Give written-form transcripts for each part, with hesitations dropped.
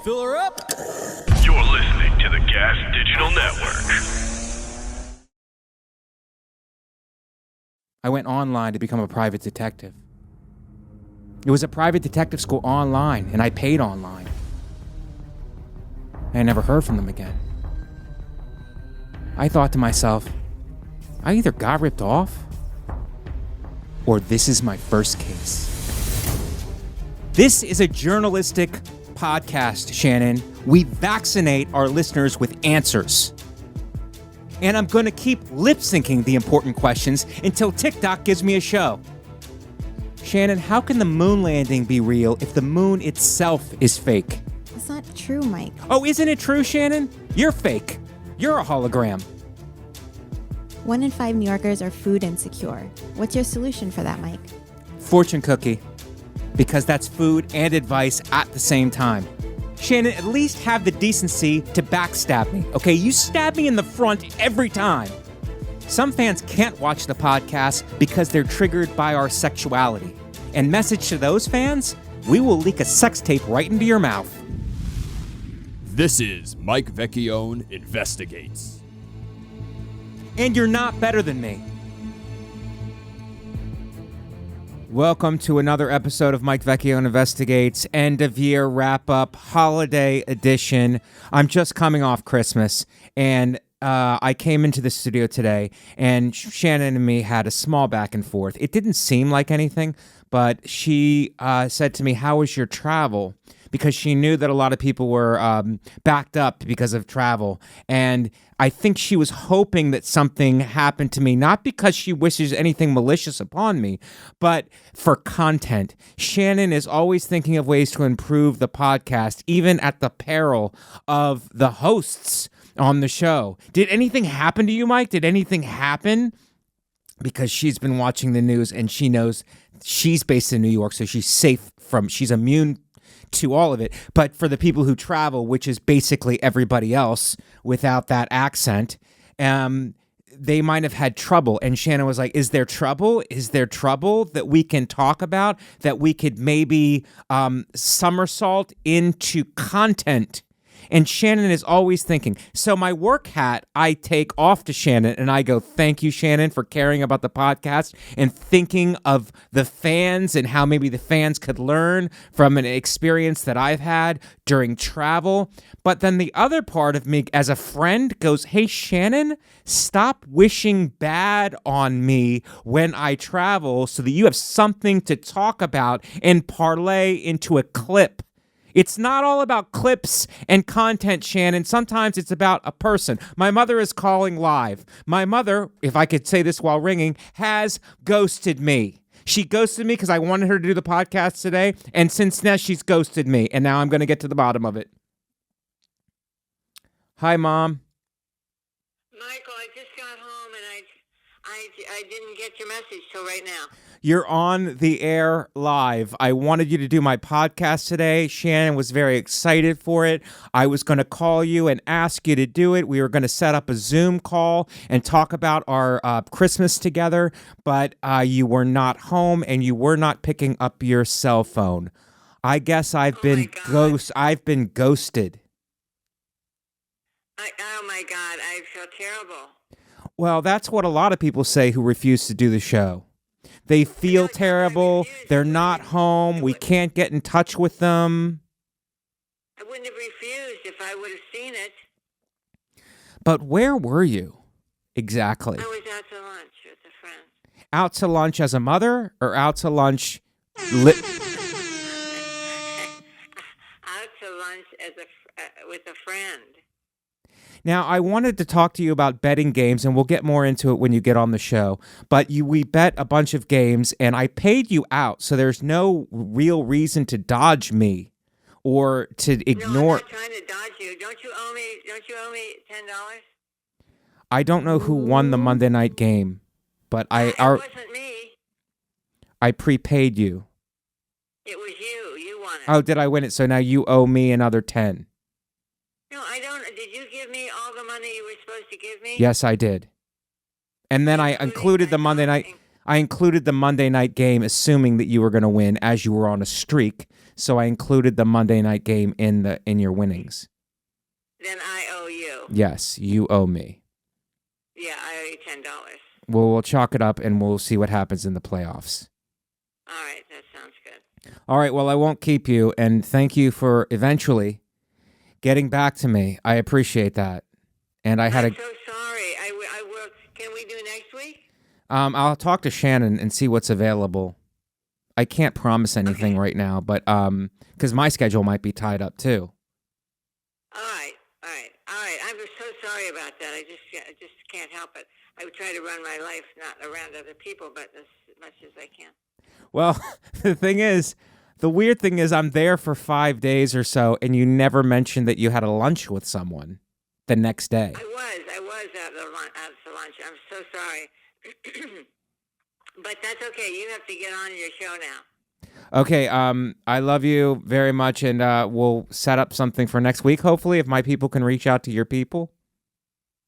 Fill her up. You're listening to the Gas Digital Network. I went online to become a private detective. It was a private detective school online, and I paid online. I never heard from them again. I thought to myself, I either got ripped off, or this is my first case. This is a journalistic podcast, Shannon. We vaccinate our listeners with answers. And I'm going to keep lip-syncing the important questions until TikTok gives me a show. Shannon, how can the moon landing be real if the moon itself is fake? That's not true, Mike. Oh, isn't it true, Shannon? You're fake. You're a hologram. 1 in 5 New Yorkers are food insecure. What's your solution for that, Mike? Fortune cookie. Because that's food and advice at the same time. Shannon, at least have the decency to backstab me, okay? You stab me in the front every time. Some fans can't watch the podcast because they're triggered by our sexuality. And message to those fans, we will leak a sex tape right into your mouth. This is Mike Vecchione Investigates. And you're not better than me. Welcome to another episode of Mike Vecchione Investigates, end of year wrap-up, holiday edition. I'm just coming off Christmas, and I came into the studio today, and Shannon and me had a small back and forth. It didn't seem like anything, but she said to me, "How was your travel?" Because she knew that a lot of people were backed up because of travel. And I think she was hoping that something happened to me, not because she wishes anything malicious upon me, but for content. Shannon is always thinking of ways to improve the podcast, even at the peril of the hosts on the show. Did anything happen to you, Mike? Did anything happen? Because she's been watching the news and she knows she's based in New York, so she's immune to all of it. But for the people who travel, which is basically everybody else without that accent, they might have had trouble. And Shannon was like, is there trouble? Is there trouble that we can talk about, that we could maybe somersault into content? And Shannon is always thinking. So my work hat, I take off to Shannon and I go, thank you, Shannon, for caring about the podcast and thinking of the fans and how maybe the fans could learn from an experience that I've had during travel. But then the other part of me as a friend goes, hey, Shannon, stop wishing bad on me when I travel so that you have something to talk about and parlay into a clip. It's not all about clips and content, Shannon. Sometimes it's about a person. My mother is calling live. My mother, if I could say this while ringing, has ghosted me. She ghosted me because I wanted her to do the podcast today, and since then she's ghosted me, and now I'm going to get to the bottom of it. Hi, Mom. Michael, I just got home, and I didn't get your message till right now. You're on the air live. I wanted you to do my podcast today. Shannon was very excited for it. I was going to call you and ask you to do it. We were going to set up a Zoom call and talk about our Christmas together, but you were not home and you were not picking up your cell phone. I guess I've been ghosted. Oh my God, I feel terrible. Well, that's what a lot of people say who refuse to do the show. They feel terrible. They're not home. We can't get in touch with them. I wouldn't have refused if I would have seen it. But where were you exactly? I was out to lunch with a friend. Out to lunch as a mother or out to lunch? Out to lunch with a friend. Now, I wanted to talk to you about betting games, and we'll get more into it when you get on the show. But we bet a bunch of games, and I paid you out, so there's no real reason to dodge me or to ignore. No, I'm not trying to dodge you. Don't you owe me $10? I don't know who won the Monday night game, but It wasn't me. I prepaid you. It was you. You won it. Oh, did I win it? So now you owe me another 10. No, I don't. Did you give me all the money you were supposed to give me? Yes, I did. And then I included the Monday night. I included the Monday night game, assuming that you were going to win, as you were on a streak. So I included the Monday night game in your winnings. Then I owe you. Yes, you owe me. Yeah, I owe you $10. Well, we'll chalk it up and we'll see what happens in the playoffs. All right, that sounds good. All right, well, I won't keep you, and thank you for eventually getting back to me. I appreciate that. And I had I'm so sorry. I will. Can we do next week? I'll talk to Shannon and see what's available. I can't promise anything right now, but because my schedule might be tied up too. All right. I'm so sorry about that. I just can't help it. I would try to run my life not around other people, but as much as I can. Well, the weird thing is I'm there for 5 days or so, and you never mentioned that you had a lunch with someone the next day. I was at the lunch. I'm so sorry. But that's okay. You have to get on your show now. Okay, I love you very much, and we'll set up something for next week, hopefully, if my people can reach out to your people.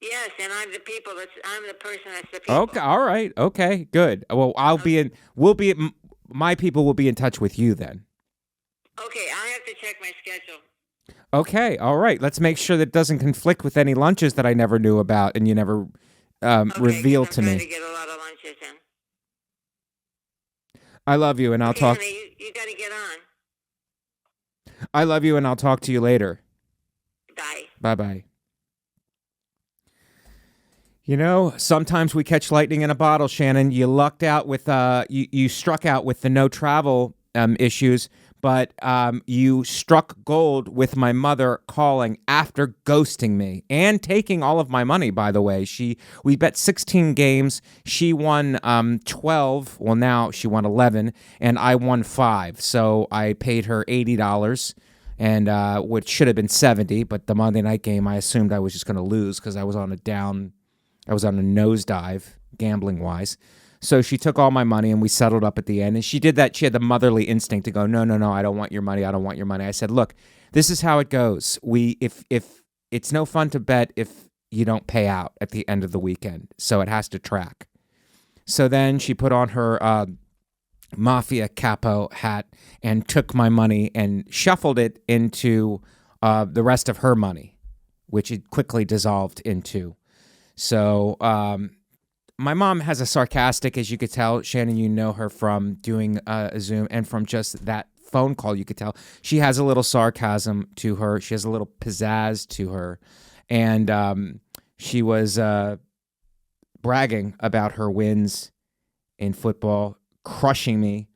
Yes, and I'm the people. I'm the person that's the people. Okay, all right. Okay, good. Well, my people will be in touch with you then. Okay, I have to check my schedule. Okay, all right. Let's make sure that doesn't conflict with any lunches that I never knew about and you never revealed to me. I'm trying to get a lot of lunches in. I love you, and I'll talk. Honey, you got to get on. I love you, and I'll talk to you later. Bye. Bye-bye. You know, sometimes we catch lightning in a bottle, Shannon. You lucked out with you struck out with the no travel issues, but you struck gold with my mother calling after ghosting me and taking all of my money, by the way. We bet 16 games. She won 12. Well, now she won 11, and I won 5. So I paid her $80, and which should have been 70, but the Monday night game, I assumed I was just going to lose because I was on a nosedive, gambling-wise. So she took all my money, and we settled up at the end. And she did that. She had the motherly instinct to go, no, I don't want your money. I don't want your money. I said, look, this is how it goes. If it's no fun to bet if you don't pay out at the end of the weekend. So it has to track. So then she put on her mafia capo hat and took my money and shuffled it into the rest of her money, which it quickly dissolved into. So my mom has a sarcastic, as you could tell. Shannon, you know her from doing a Zoom and from just that phone call, you could tell. She has a little sarcasm to her. She has a little pizzazz to her. And she was bragging about her wins in football, crushing me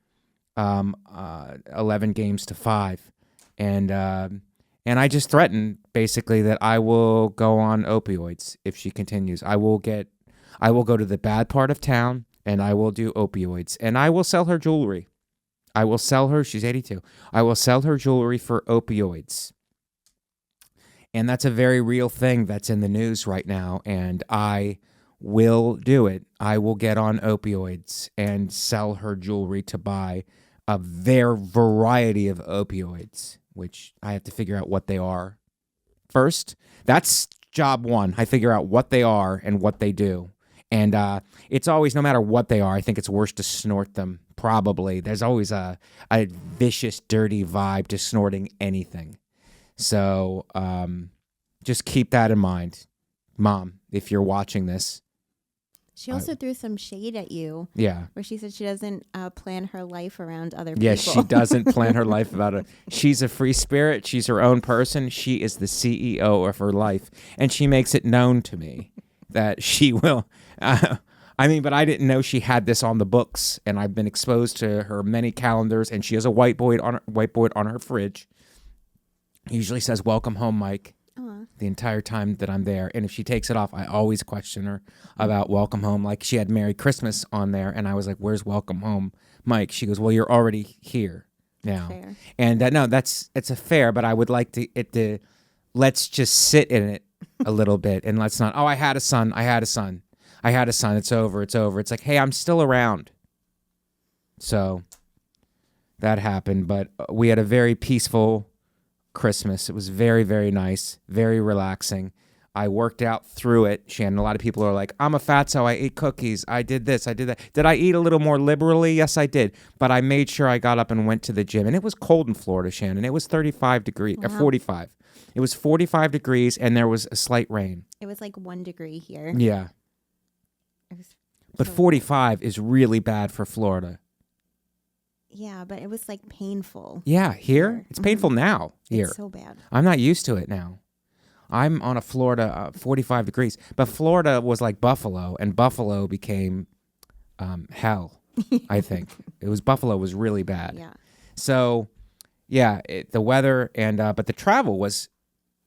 11 games to 5. And I just threatened, basically, that I will go on opioids if she continues. I will go to the bad part of town, and I will do opioids. And I will sell her jewelry. I will sell her, she's 82. I will sell her jewelry for opioids. And that's a very real thing that's in the news right now, and I will do it. I will get on opioids and sell her jewelry to buy a variety of opioids, which I have to figure out what they are first. That's job one. I figure out what they are and what they do. And it's always, no matter what they are, I think it's worse to snort them, probably. There's always a vicious, dirty vibe to snorting anything. So just keep that in mind, Mom, if you're watching this. She also threw some shade at you. Yeah. Where she said she doesn't plan her life around other people. Yes, she doesn't plan her life about it. She's a free spirit. She's her own person. She is the CEO of her life. And she makes it known to me that she will. But I didn't know she had this on the books. And I've been exposed to her many calendars. And she has a whiteboard on her fridge. It usually says, "Welcome home, Mike." The entire time that I'm there. And if she takes it off, I always question her about welcome home. Like, she had Merry Christmas on there, and I was like, where's welcome home, Mike? She goes, well, you're already here now. Fair. And no, it's a fair, but I would like let's just sit in it a little bit, and let's not, I had a son. It's over. It's like, hey, I'm still around. So that happened, but we had a very peaceful Christmas. It was very, very nice, very relaxing. I worked out through it, Shannon. A lot of people are like, I'm a fatso. I ate cookies. I did this. I did that. Did I eat a little more liberally? Yes, I did. But I made sure I got up and went to the gym. And it was cold in Florida, Shannon. It was 35 degrees, 45. It was 45 degrees, and there was a slight rain. It was like 1 degree here. Yeah. It was But 45 is really bad for Florida. Yeah, but it was like painful. Yeah, here? It's painful now. Here. It's so bad. I'm not used to it now. I'm on a Florida 45 degrees. But Florida was like Buffalo, and Buffalo became hell, I think. Buffalo was really bad. Yeah. So, yeah, the weather but the travel was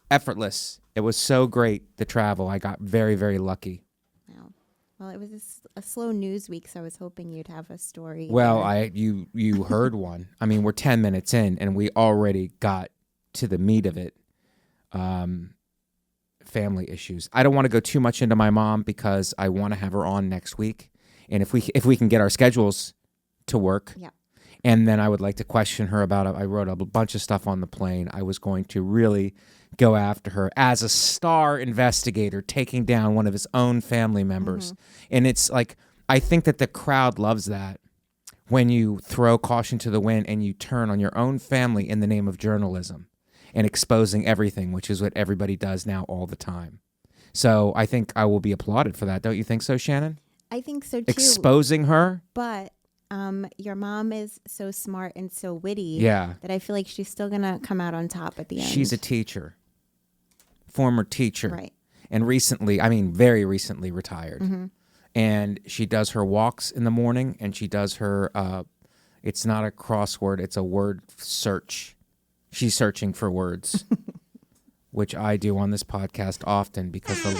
effortless. It was so great, the travel. I got very, very lucky. Wow. Well, it was a slow news week, so I was hoping you'd have a story. Well, you heard one. I mean, we're 10 minutes in, and we already got to the meat of it. Family issues. I don't want to go too much into my mom because I want to have her on next week, and if we can get our schedules to work, yeah. And then I would like to question her about it. I wrote a bunch of stuff on the plane. I was going to really go after her as a star investigator, taking down one of his own family members. And it's like, I think that the crowd loves that when you throw caution to the wind and you turn on your own family in the name of journalism and exposing everything, which is what everybody does now all the time. So I think I will be applauded for that. Don't you think so, Shannon? I think so, too. Exposing her? But your mom is so smart and so witty that I feel like she's still going to come out on top at the end. She's a teacher. Former teacher. Right. And very recently retired. And she does her walks in the morning, and she does her, it's not a crossword, it's a word search. She's searching for words, which I do on this podcast often because the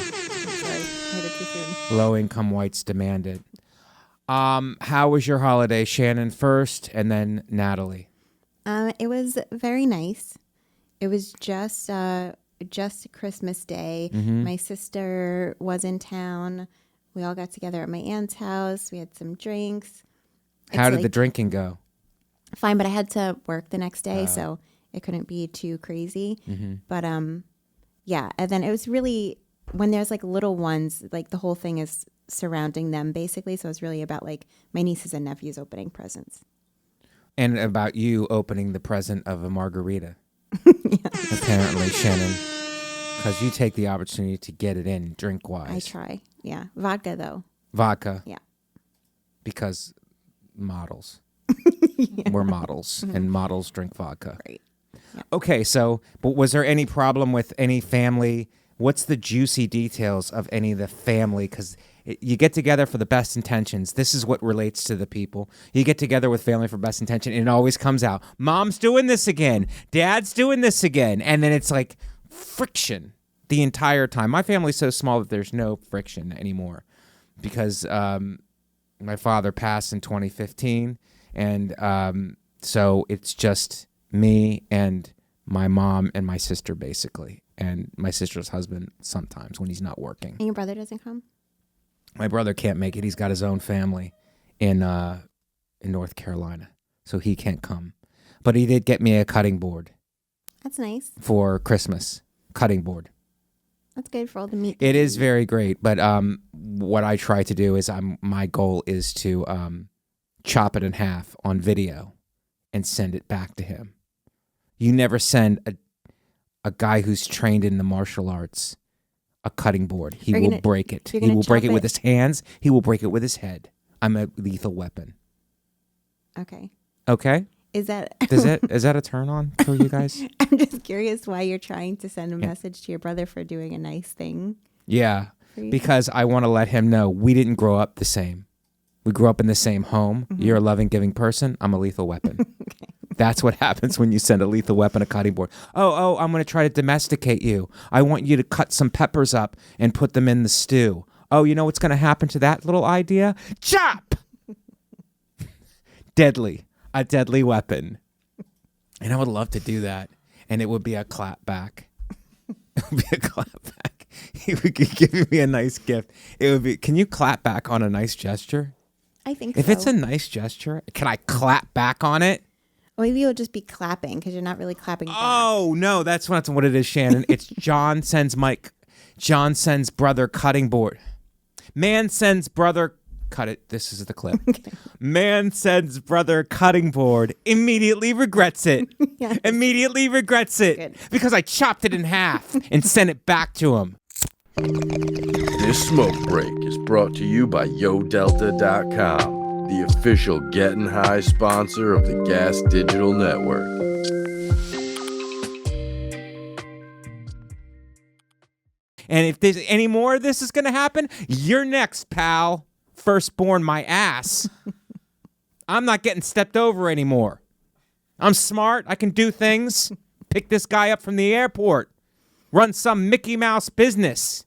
low-income whites demand it. How was your holiday, Shannon first, and then Natalie? It was very nice. It was just Christmas Day. My sister was in town. We all got together at my aunt's house. We had some drinks. How did the drinking go? Fine, but I had to work the next day, so it couldn't be too crazy. But yeah, and then it was really, when there's like little ones, like the whole thing is surrounding them basically. So it's really about like my nieces and nephews opening presents. And about you opening the present of a margarita. Apparently, Shannon. Because you take the opportunity to get it in drink-wise. I try, yeah. Vodka, though. Vodka? Yeah. Because models. We're models, and models drink vodka. Right. Yeah. Okay, but was there any problem with any family? What's the juicy details of any of the family? Because you get together for the best intentions. This is what relates to the people. You get together with family for best intention, and it always comes out, Mom's doing this again. Dad's doing this again. And then it's like friction the entire time. My family's so small that there's no friction anymore because my father passed in 2015. And so it's just me and my mom and my sister, basically. And my sister's husband sometimes when he's not working. And your brother doesn't come? My brother can't make it. He's got his own family in North Carolina, so he can't come. But he did get me a cutting board. That's nice. For Christmas. Cutting board. That's good for all the meat. It is very great, but what I try to do is my goal is to chop it in half on video and send it back to him. You never send a guy who's trained in the martial arts a cutting board. He will break it. He will break it with his hands. He will break it with his head. I'm a lethal weapon. Okay. Okay? Is that a turn on for you guys? I'm just curious why you're trying to send a message to your brother for doing a nice thing. Yeah, because I want to let him know we didn't grow up the same. We grew up in the same home. You're a loving, giving person. I'm a lethal weapon. Okay. That's what happens when you send a lethal weapon a cutting board. Oh, I'm going to try to domesticate you. I want you to cut some peppers up and put them in the stew. Oh, you know what's going to happen to that little idea? Chop! Deadly. A deadly weapon. And I would love to do that. And it would be a clap back. It would be a clap back. He would give me a nice gift. It would be, can you clap back on a nice gesture? I think if so. It's a nice gesture, can I clap back on it? Or maybe you'll just be clapping because you're not really clapping back. Oh, no, that's what it is, Shannon. It's John sends Mike. John sends brother cutting board. Man sends brother cut it. This is the clip. Man sends brother cutting board. Immediately regrets it. Yes. Immediately regrets it. Good. Because I chopped it in half and sent it back to him. This smoke break is brought to you by YoDelta.com, the official Getting High sponsor of the Gas Digital Network. And if there's any more of this is going to happen, you're next, pal. Firstborn my ass. I'm not getting stepped over anymore. I'm smart. I can do things. Pick this guy up from the airport. Run some Mickey Mouse business.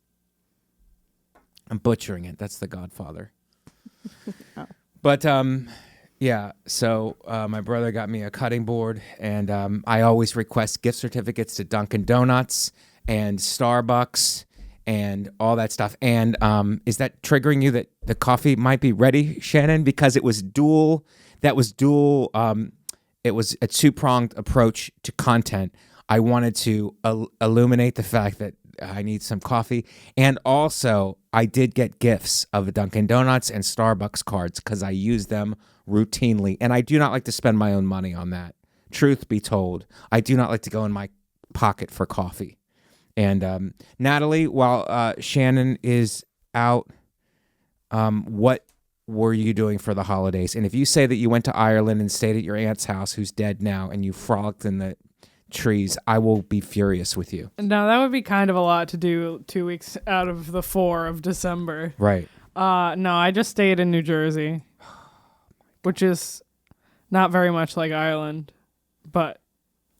I'm butchering it. That's The Godfather. Oh. But, yeah, so my brother got me a cutting board, and I always request gift certificates to Dunkin' Donuts and Starbucks and all that stuff. And is that triggering you that the coffee might be ready, Shannon? Because it was dual. It was a two-pronged approach to content. I wanted to illuminate the fact that I need some coffee. And also, I did get gifts of Dunkin' Donuts and Starbucks cards because I use them routinely. And I do not like to spend my own money on that. Truth be told, I do not like to go in my pocket for coffee. And Natalie, while Shannon is out, what were you doing for the holidays? And if you say that you went to Ireland and stayed at your aunt's house, who's dead now, and you frolicked in the trees, I will be furious with you. No, that would be kind of a lot to do 2 weeks out of the 4 of December. Right. No, I just stayed in New Jersey, which is not very much like Ireland, but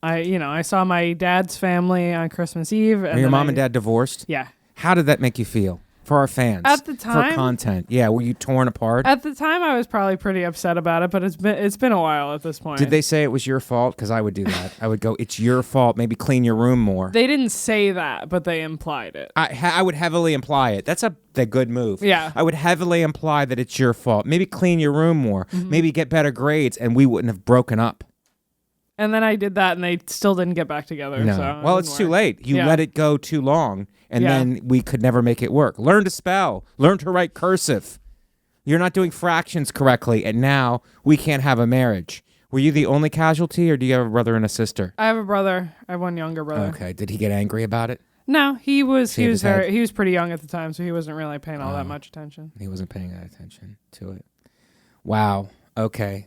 I saw my dad's family on Christmas Eve. And Were your mom and dad divorced? Yeah. How did that make you feel? For our fans. At the time. For content. Yeah, were you torn apart? At the time, I was probably pretty upset about it, but it's been a while at this point. Did they say it was your fault? Because I would do that. I would go, it's your fault. Maybe clean your room more. They didn't say that, but they implied it. I would heavily imply it. That's the good move. Yeah. I would heavily imply that it's your fault. Maybe clean your room more. Mm-hmm. Maybe get better grades, and we wouldn't have broken up. And then I did that, and they still didn't get back together. No. So Well, it's too late. You let it go too long, and Yeah. then we could never make it work. Learn to spell. Learn to write cursive. You're not doing fractions correctly, and now we can't have a marriage. Were you the only casualty, or do you have a brother and a sister? I have a brother. I have one younger brother. Okay. Did he get angry about it? No, he was Shave his head. he was pretty young at the time, so he wasn't really paying all that much attention. He wasn't paying that attention to it. Wow. Okay.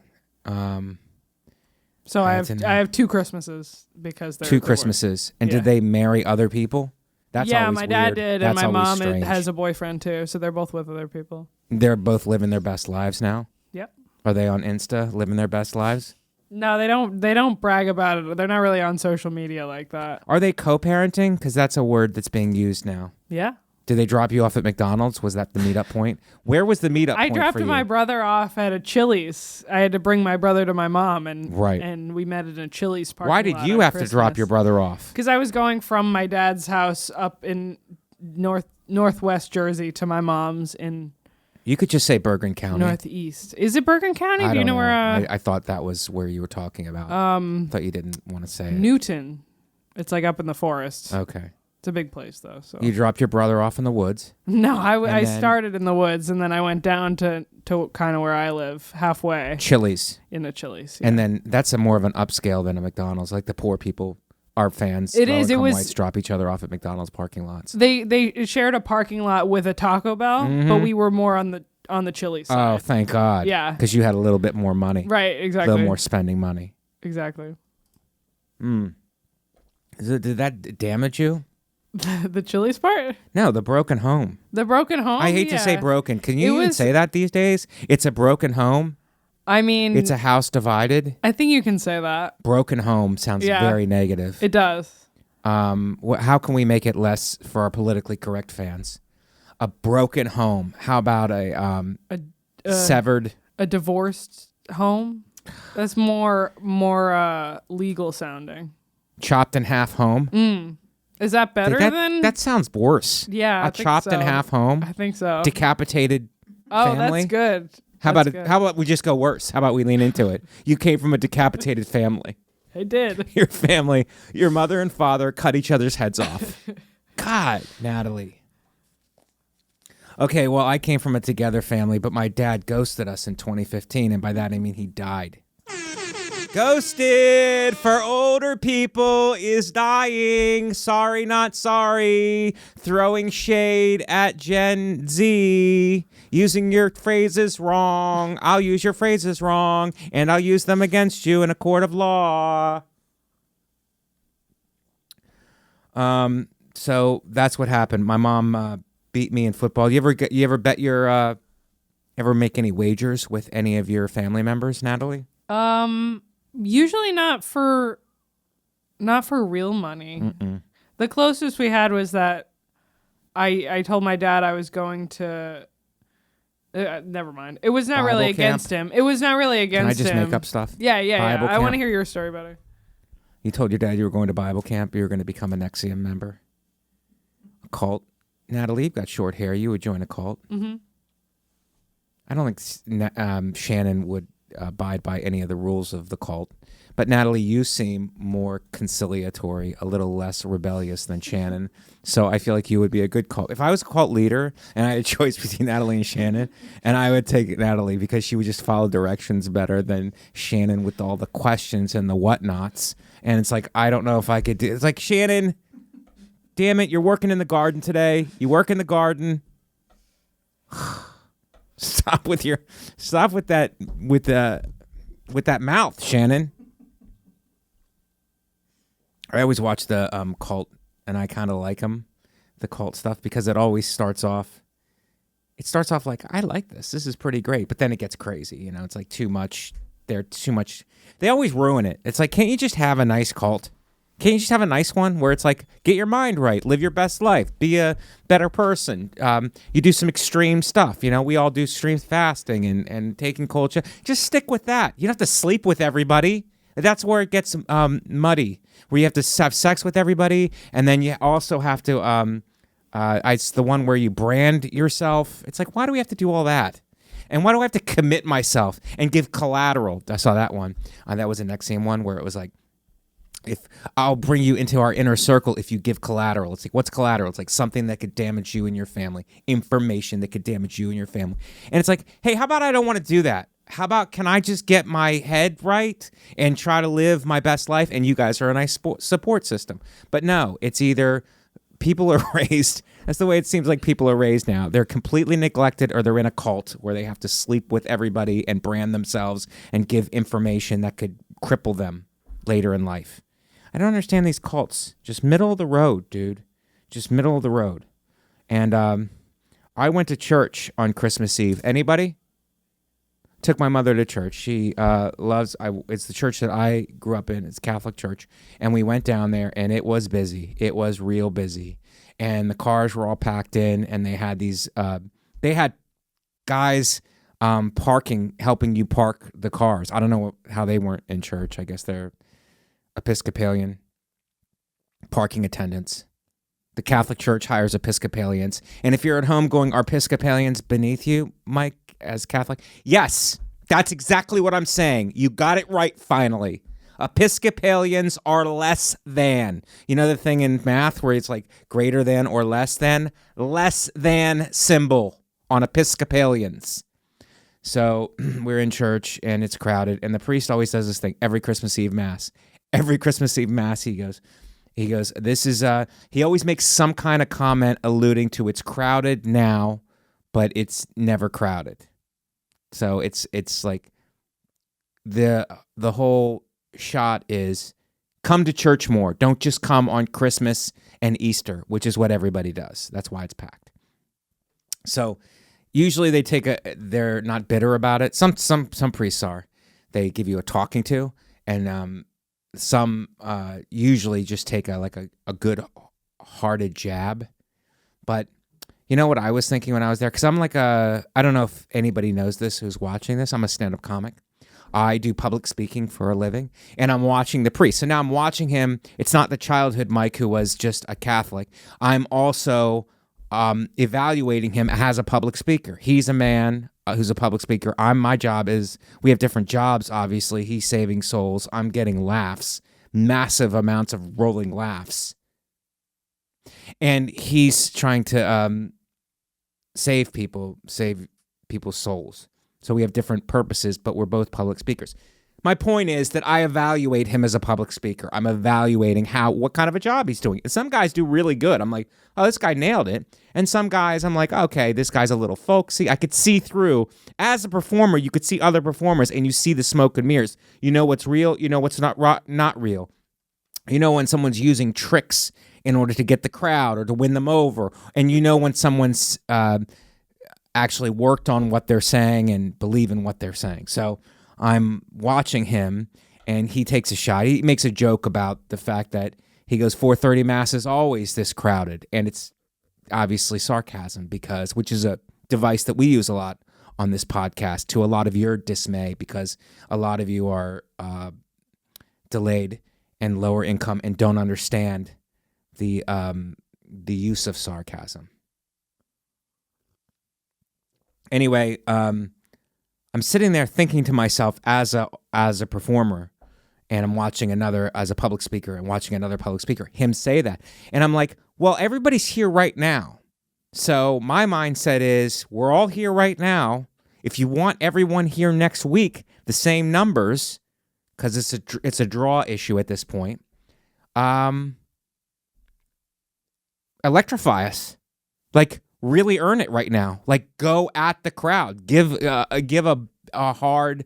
So I That's have 2 Christmases because they're 2 Christmases. And Yeah. did they marry other people? That's yeah, always my dad weird. did, That's and my always mom strange. has a boyfriend too, so they're both with other people. They're both living their best lives now? Yep. Are they on Insta living their best lives? No, they don't. They don't brag about it. They're not really on social media like that. Are they co-parenting? Because that's a word that's being used now. Yeah. Did they drop you off at McDonald's? Was that the meetup point? Where was the meetup I point dropped for you? my brother off at a Chili's. I had to bring my brother to my mom, and Right. and we met at a Chili's parking Why did lot you on have to drop Christmas. your brother off? Because I was going from my dad's house up in northwest Jersey to my mom's in You could just say Bergen County. northeast. Is it Bergen County? I Do you don't know where? I thought that was where you were talking about. Thought you didn't want to say it. Newton. It's like up in the forest. Okay. It's a big place though. So You dropped your brother off in the woods. no, I then- started in the woods and then I went down to kind of where I live, halfway Chili's. in the Chili's. And then that's more of an upscale than a McDonald's. Like the poor people, our fans, It is, it low-income was- whites drop each other off at McDonald's parking lots. They shared a parking lot with a Taco Bell, but we were more on the Chili's Oh, side. thank God. Yeah. Because you had a little bit more money. Right, A exactly. little more spending money. Exactly. Did that damage you? The Chili's part? No, the broken home. The broken home? I hate to say Yeah. broken. Can It you even was- say that these days? It's a broken home. I mean, It's a house divided. I think you can say that. Broken home sounds Yeah. very negative. It does. How can we make it less for our politically correct fans? A broken home. How about a severed? A divorced home? That's more legal sounding. Chopped in half home. Is that better than that sounds worse. Yeah, I a think chopped in so. half home. I think so. Decapitated Oh, family. that's good. How That's about good. how about we just go worse? How about we lean into it? You came from a decapitated family. I did. Your family, your mother and father cut each other's heads off. God, Natalie. Okay, well, I came from a together family, but my dad ghosted us in 2015, and by that I mean he died. Ghosted for older people is dying. Sorry, not sorry. Throwing shade at Gen Z. Using your phrases wrong. I'll use your phrases wrong, and I'll use them against you in a court of law. So that's what happened. My mom beat me in football. You ever bet your ever make any wagers with any of your family members, Natalie? Usually not for real money. Mm-mm. The closest we had was that I told my dad I was going to. Never mind. It was not Bible really camp? against him. It was not really against him. Can I just make up stuff? Yeah. Bible I want to camp? hear your story better. You told your dad you were going to Bible camp. You were going to become a NXIVM member. A cult. Natalie, you've got short hair. You would join a cult. Mm-hmm. I don't think Shannon would abide by any of the rules of the cult. But Natalie, you seem more conciliatory, a little less rebellious than Shannon. So I feel like you would be a good cult. If I was a cult leader and I had a choice between Natalie and Shannon, and I would take Natalie because she would just follow directions better than Shannon with all the questions and the whatnots. And it's like, I don't know if I could do. It's like, Shannon, damn it, you're working in the garden today. You work in the garden. Stop with that mouth, Shannon. I always watch the cult, and I kind of like them, the cult stuff, because it always starts off. It starts off like, I like this. This is pretty great, but then it gets crazy. You know, it's like too much. They're too much. They always ruin it. It's like, can't you just have a nice cult? Can't you just have a nice one where it's like, get your mind right, live your best life, be a better person. You do some extreme stuff. You know, we all do extreme fasting and taking cold showers. Just stick with that. You don't have to sleep with everybody. That's where it gets muddy, where you have to have sex with everybody, and then you also have to, it's the one where you brand yourself. It's like, why do we have to do all that? And why do I have to commit myself and give collateral? I saw that one. That was a NXIVM one where it was like, if I'll bring you into our inner circle if you give collateral. It's like, what's collateral? It's like something that could damage you and your family, information that could damage you and your family. And it's like, hey, how about I don't want to do that? How about, can I just get my head right and try to live my best life? And you guys are a nice support system. But no, it's either people are raised, that's the way it seems like people are raised now. They're completely neglected, or they're in a cult where they have to sleep with everybody and brand themselves and give information that could cripple them later in life. I don't understand these cults. Just middle of the road, dude. Just middle of the road. And I went to church on Christmas Eve. Anybody? Took my mother to church. She it's the church that I grew up in. It's Catholic church. And we went down there, and it was busy. It was real busy. And the cars were all packed in, and they had these, they had guys parking, helping you park the cars. I don't know how they weren't in church. I guess they're Episcopalian parking attendants. The Catholic Church hires Episcopalians. And if you're at home going, are Episcopalians beneath you, Mike, as Catholic? Yes, that's exactly what I'm saying. You got it right, finally. Episcopalians are less than. You know the thing in math where it's like greater than or less than? Less than symbol on Episcopalians. So we're in church, and it's crowded, and the priest always does this thing every Christmas Eve Mass. Every Christmas Eve Mass, he goes, this is, he always makes some kind of comment alluding to it's crowded now, but it's never crowded. So it's like the whole shot is come to church more. Don't just come on Christmas and Easter, which is what everybody does. That's why it's packed. So usually they're not bitter about it. Some priests are. They give you a talking to, and some usually just take a good-hearted jab. But you know what I was thinking when I was there? Because I'm I don't know if anybody knows this who's watching this. I'm a stand-up comic. I do public speaking for a living, and I'm watching the priest. So now I'm watching him. It's not the childhood Mike who was just a Catholic. I'm also evaluating him as a public speaker. He's a man who's a public speaker. My job is, we have different jobs, obviously. He's saving souls. I'm getting laughs, massive amounts of rolling laughs. And he's trying to save people's souls. So we have different purposes, but we're both public speakers. My point is that I evaluate him as a public speaker. I'm evaluating what kind of a job he's doing. Some guys do really good. I'm like, oh, this guy nailed it. And some guys, I'm like, okay, this guy's a little folksy. I could see through. As a performer, you could see other performers, and you see the smoke and mirrors. You know what's real. You know what's not real. You know when someone's using tricks in order to get the crowd or to win them over. And you know when someone's actually worked on what they're saying and believe in what they're saying. So I'm watching him, and he takes a shot. He makes a joke about the fact that he goes, 4:30 Mass is always this crowded. And it's obviously sarcasm, which is a device that we use a lot on this podcast, to a lot of your dismay, because a lot of you are delayed and lower income and don't understand the use of sarcasm. Anyway, I'm sitting there thinking to myself as a performer, and I'm watching as a public speaker, and watching another public speaker, him say that. And I'm like, well, everybody's here right now. So my mindset is, we're all here right now. If you want everyone here next week, the same numbers, because it's a draw issue at this point, electrify us. Like, really earn it right now. Like, go at the crowd. Give a hard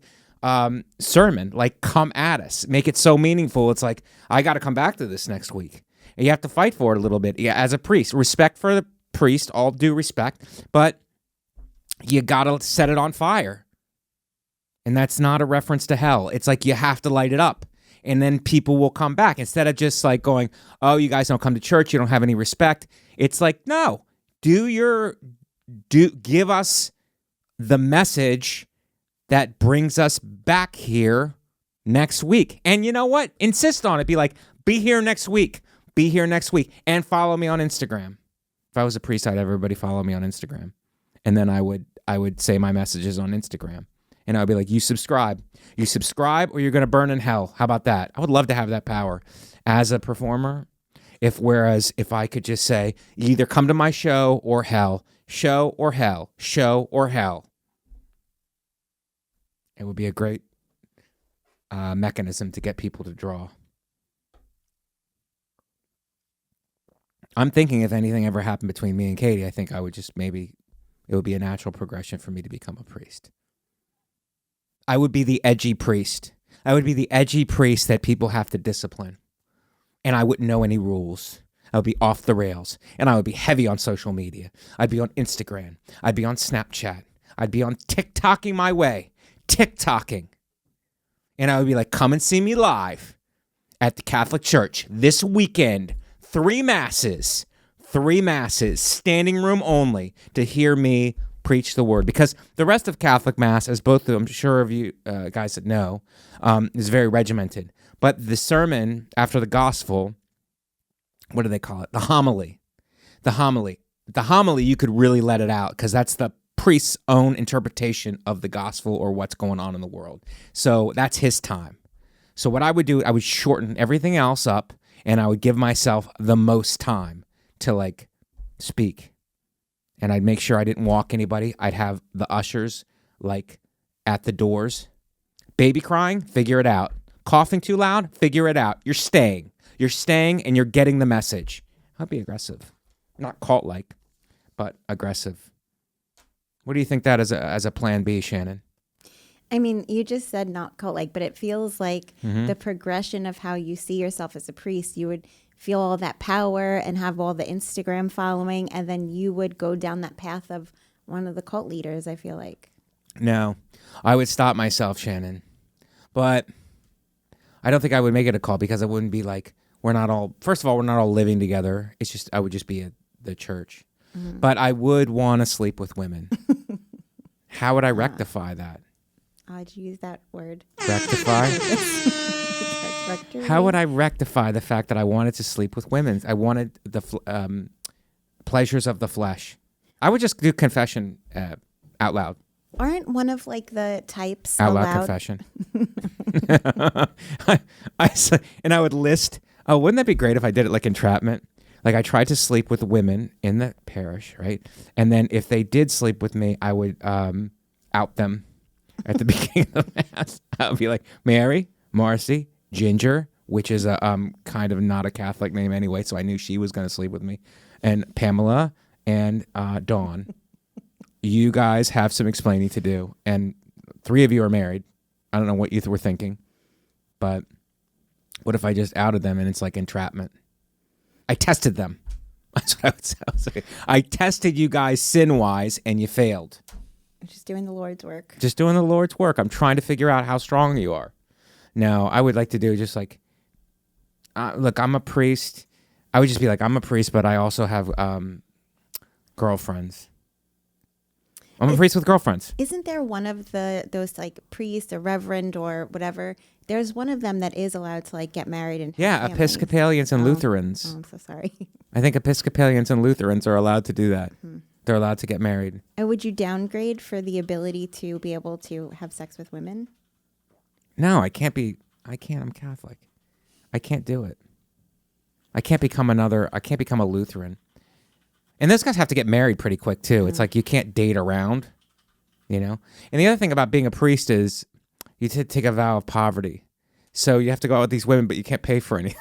sermon. Like, come at us. Make it so meaningful. It's like, I got to come back to this next week. And you have to fight for it a little bit. Yeah, as a priest, respect for the priest, all due respect, but you got to set it on fire. And that's not a reference to hell. It's like you have to light it up. And then people will come back. Instead of just like going, oh, you guys don't come to church, you don't have any respect. It's like, no. Give us the message that brings us back here next week. And you know what? Insist on it. Be like, be here next week. Be here next week. And follow me on Instagram. If I was a priest, I'd have everybody follow me on Instagram. And then I would say my messages on Instagram. And I would be like, you subscribe. You subscribe or you're going to burn in hell. How about that? I would love to have that power as a performer. Whereas if I could just say, you either come to my show or hell, show or hell, show or hell. It would be a great mechanism to get people to draw. I'm thinking if anything ever happened between me and Katie, I think I would just it would be a natural progression for me to become a priest. I would be the edgy priest. I would be the edgy priest that people have to discipline. And I wouldn't know any rules. I would be off the rails. And I would be heavy on social media. I'd be on Instagram. I'd be on Snapchat. I'd be on TikToking my way. TikToking. And I would be like, come and see me live at the Catholic Church this weekend. 3 masses, standing room only, to hear me preach the word. Because the rest of Catholic Mass, as both of I'm sure of you guys that know, is very regimented. But the sermon after the gospel, what do they call it? The homily. The homily, you could really let it out, because that's the priest's own interpretation of the gospel or what's going on in the world. So that's his time. So what I would do, I would shorten everything else up, and I would give myself the most time to like speak. And I'd make sure I didn't walk anybody. I'd have the ushers like at the doors. Baby crying, figure it out. Coughing too loud, figure it out. You're staying and you're getting the message. I'd be aggressive. Not cult-like, but aggressive. What do you think that is as a plan B, Shannon? I mean, you just said not cult-like, but it feels like Mm-hmm. the progression of how you see yourself as a priest. You would feel all that power and have all the Instagram following, and then you would go down that path of one of the cult leaders, I feel like. No, I would stop myself, Shannon. But I don't think I would make it a cult, because it wouldn't be like, first of all, we're not all living together. It's just, I would just be at the church. Mm-hmm. But I would want to sleep with women. How would I rectify that? I'd use that word. Rectify? How would I rectify the fact that I wanted to sleep with women? I wanted the pleasures of the flesh. I would just do confession out loud. Aren't one of like the types Out allowed? loud confession. And I would list, wouldn't that be great if I did it like entrapment? Like I tried to sleep with women in the parish, right? And then if they did sleep with me, I would out them at the beginning of the Mass. I would be like, Mary, Marcy, Ginger, which is a kind of not a Catholic name anyway, so I knew she was going to sleep with me, and Pamela and Dawn. You guys have some explaining to do, and 3 of you are married. I don't know what you were thinking, but what if I just outed them and it's like entrapment? I tested them. That's what I would say. I tested you guys sin-wise, and you failed. Just doing the Lord's work. Just doing the Lord's work. I'm trying to figure out how strong you are. Now, I would like to do just like, look, I'm a priest. I would just be like, I'm a priest, but I also have girlfriends. I'm a priest with girlfriends. Isn't there one of those like priest or reverend or whatever? There's one of them that is allowed to like get married and have families. Episcopalians and Lutherans. Oh, I'm so sorry. I think Episcopalians and Lutherans are allowed to do that. They're allowed to get married. And would you downgrade for the ability to be able to have sex with women? No, I can't. I'm Catholic. I can't do it. I can't become a Lutheran. And those guys have to get married pretty quick too. It's like you can't date around, you know? And the other thing about being a priest is you take a vow of poverty. So you have to go out with these women, but you can't pay for anything.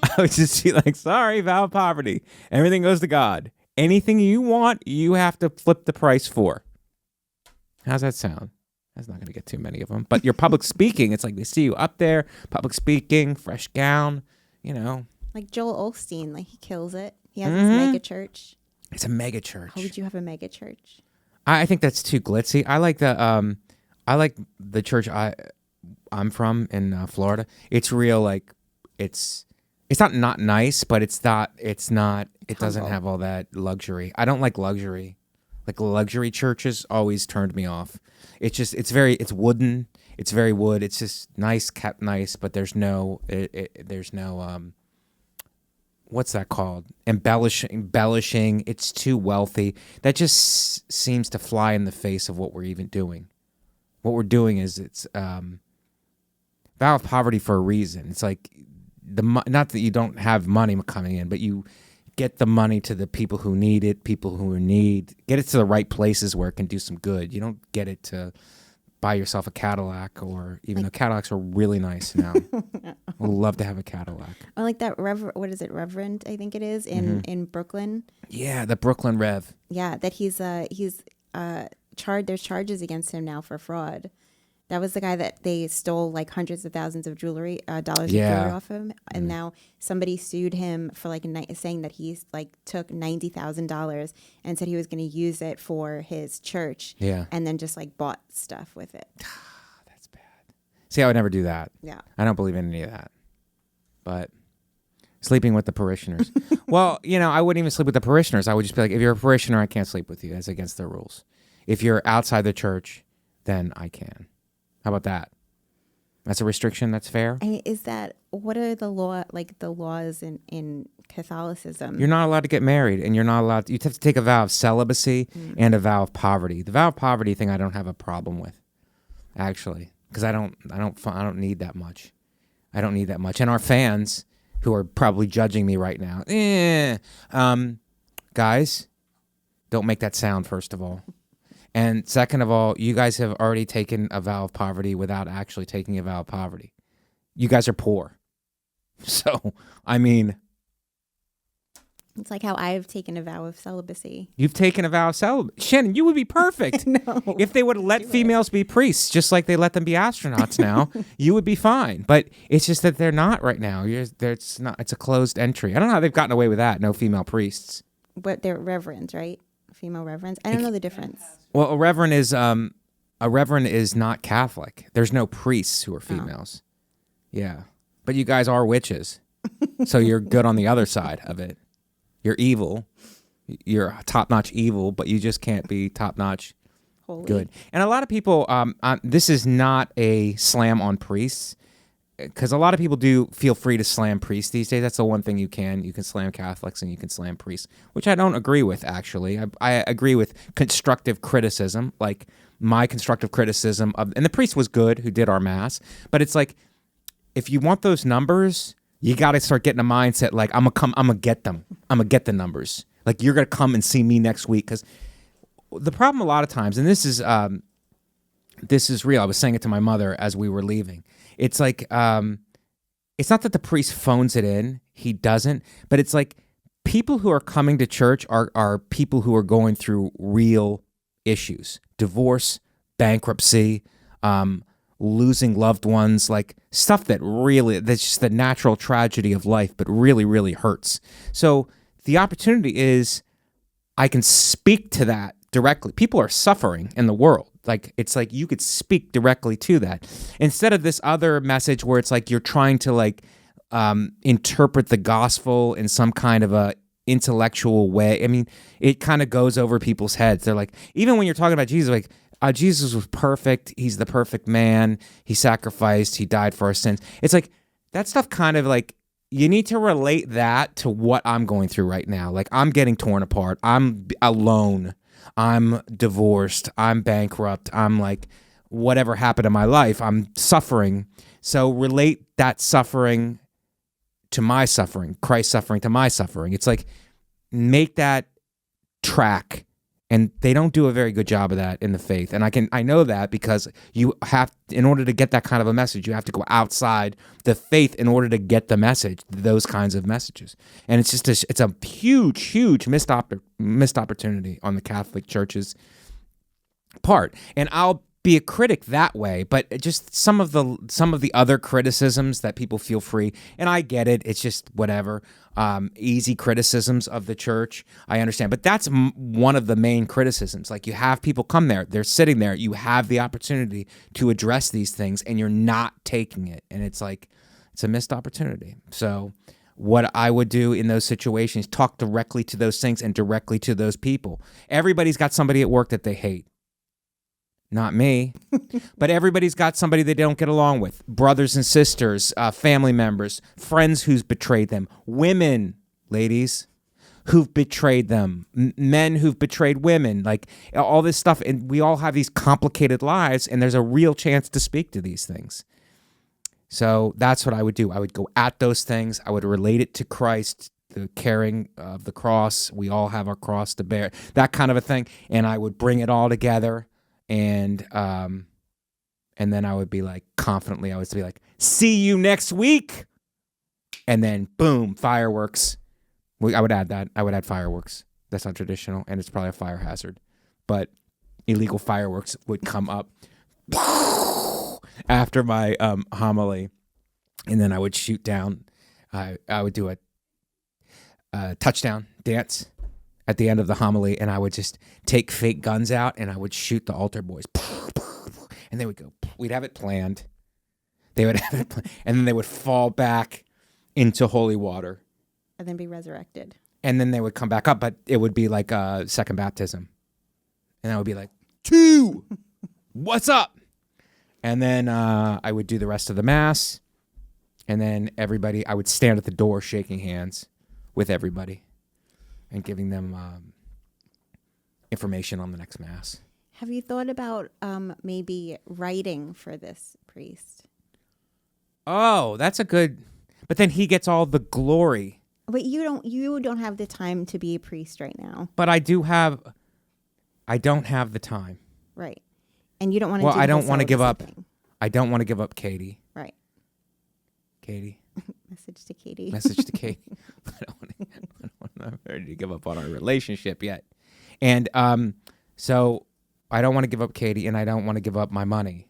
I would just be like, sorry, vow of poverty. Everything goes to God. Anything you want, you have to flip the price for. How's that sound? That's not going to get too many of them. But your public speaking, it's like they see you up there, public speaking, fresh gown, you know. Like Joel Osteen, like he kills it. He has his mega church. It's a mega church. How would you have a mega church? I think that's too glitzy. I like the church I'm from in Florida. It's real, like it's not nice, but it doesn't have all that luxury. I don't like luxury. Like luxury churches always turned me off. It's wooden. It's very wood. It's just nice, kept nice, but there's no what's that called? Embellishing. It's too wealthy. That just seems to fly in the face of what we're even doing. What we're doing is it's vow of poverty for a reason. It's like not that you don't have money coming in, but you get the money to the people who need it, get it to the right places where it can do some good. You don't get it to buy yourself a Cadillac, or even though Cadillacs are really nice now. Would love to have a Cadillac. I like that Reverend, I think it is, in Brooklyn. Yeah, the Brooklyn Rev. Yeah, that he's charged. There's charges against him now for fraud. That was the guy that they stole like hundreds of thousands of dollars of jewelry off him, and now somebody sued him for like saying that he's like took $90,000 and said he was going to use it for his church, and then just like bought stuff with it. That's bad. See, I would never do that. Yeah, I don't believe in any of that. But sleeping with the parishioners, well, I wouldn't even sleep with the parishioners. I would just be like, if you're a parishioner, I can't sleep with you. That's against their rules. If you're outside the church, then I can. How about that? That's a restriction that's fair? And what are the laws in Catholicism? You're not allowed to get married, and you're not allowed you have to take a vow of celibacy and a vow of poverty. The vow of poverty thing I don't have a problem with, actually, because I don't need that much. I don't need that much. And our fans who are probably judging me right now, guys, don't make that sound, first of all. And second of all, you guys have already taken a vow of poverty without actually taking a vow of poverty. You guys are poor. So, I mean... It's like how I've taken a vow of celibacy. You've taken a vow of celibacy. Shannon, you would be perfect. No. If they would let females be priests, just like they let them be astronauts now, you would be fine. But it's just that they're not right now. It's a closed entry. I don't know how they've gotten away with that, no female priests. But they're reverends, right? Female reverends. I don't know the difference. Well, a reverend is not Catholic. There's no priests who are females. Oh. Yeah. But you guys are witches. So you're good on the other side of it. You're evil. You're top-notch evil, but you just can't be top-notch good. And a lot of people, this is not a slam on priests, because a lot of people do feel free to slam priests these days. That's the one thing you can. You can slam Catholics and you can slam priests, which I don't agree with, actually. I agree with constructive criticism, like my constructive criticism of, and the priest was good who did our mass, but it's like, if you want those numbers, you got to start getting a mindset like, I'm gonna get them. I'm gonna get the numbers. Like, you're gonna come and see me next week. Because the problem a lot of times, and this is real. I was saying it to my mother as we were leaving. It's like, it's not that the priest phones it in. He doesn't. But it's like, people who are coming to church are people who are going through real issues. Divorce, bankruptcy, losing loved ones, like stuff that's just the natural tragedy of life, but really, really hurts. So the opportunity is I can speak to that directly. People are suffering in the world. Like, it's like you could speak directly to that instead of this other message where it's like you're trying to like interpret the gospel in some kind of a intellectual way. I mean, it kind of goes over people's heads. They're like, even when you're talking about Jesus, like, Jesus was perfect. He's the perfect man. He sacrificed. He died for our sins. It's like that stuff kind of like, you need to relate that to what I'm going through right now. Like, I'm getting torn apart. I'm alone. I'm divorced. I'm bankrupt. I'm like, whatever happened in my life, I'm suffering. So relate that suffering to my suffering, Christ's suffering to my suffering. It's like, make that track. And they don't do a very good job of that in the faith. And I know that because you have, in order to get that kind of a message, you have to go outside the faith in order to get the message, those kinds of messages. And it's just it's a huge missed opportunity on the Catholic Church's part. And I'll be a critic that way, but just some of the other criticisms that people feel free, and I get it, it's just whatever, easy criticisms of the church, I understand, but that's one of the main criticisms. Like, you have people come there, they're sitting there, you have the opportunity to address these things, and you're not taking it, and it's like, it's a missed opportunity. So what I would do in those situations, talk directly to those things and directly to those people. Everybody's got somebody at work that they hate. Not me, but everybody's got somebody they don't get along with. Brothers and sisters, family members, friends who's betrayed them, women, ladies, who've betrayed them, men who've betrayed women, like all this stuff. And we all have these complicated lives, and there's a real chance to speak to these things. So that's what I would do. I would go at those things. I would relate it to Christ, the carrying of the cross. We all have our cross to bear, that kind of a thing. And I would bring it all together. And then I would be like, confidently, I would be like, see you next week. And then boom, fireworks. I would add that. I would add fireworks. That's not traditional, and it's probably a fire hazard. But illegal fireworks would come up after my homily. And then I would shoot down. I would do a touchdown dance at the end of the homily, and I would just take fake guns out, and I would shoot the altar boys. And they would go, we'd have it planned. They would have it planned, and then they would fall back into holy water. And then be resurrected. And then they would come back up, but it would be like a second baptism. And I would be like, 2, what's up? And then I would do the rest of the mass, and then I would stand at the door shaking hands with everybody and giving them information on the next mass. Have you thought about maybe writing for this priest? Oh, that's a good. But then he gets all the glory. But you don't have the time to be a priest right now. But I don't have the time. Right. And you don't want to. Well, I don't want to give up. I don't want to give up Katie. Right. Katie. Message to Katie. Message to Katie. I'm ready to give up on our relationship yet. And so I don't want to give up Katie, and I don't want to give up my money.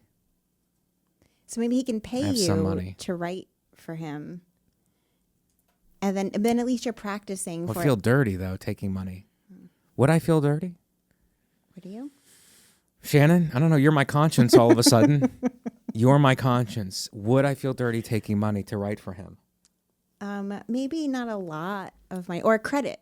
So maybe he can pay you to write for him. And then at least you're practicing. I feel dirty, though, taking money. Would I feel dirty? Would you? Shannon, I don't know. You're my conscience all of a sudden. You're my conscience. Would I feel dirty taking money to write for him? Maybe not a lot of money or credit.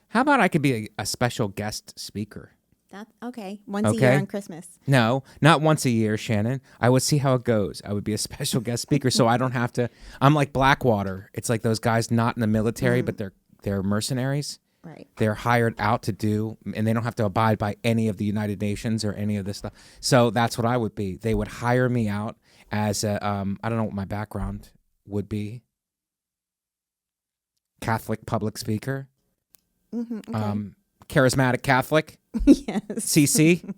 How about I could be a special guest speaker? That's okay. Once a year on Christmas. No, not once a year, Shannon. I would see how it goes. I would be a special guest speaker, so I don't have to. I'm like Blackwater. It's like those guys not in the military, but they're mercenaries. Right. They're hired out to do, and they don't have to abide by any of the United Nations or any of this stuff. So that's what I would be. They would hire me out as a. I don't know what my background would be. Catholic public speaker. Okay. Charismatic Catholic. Yes. CC.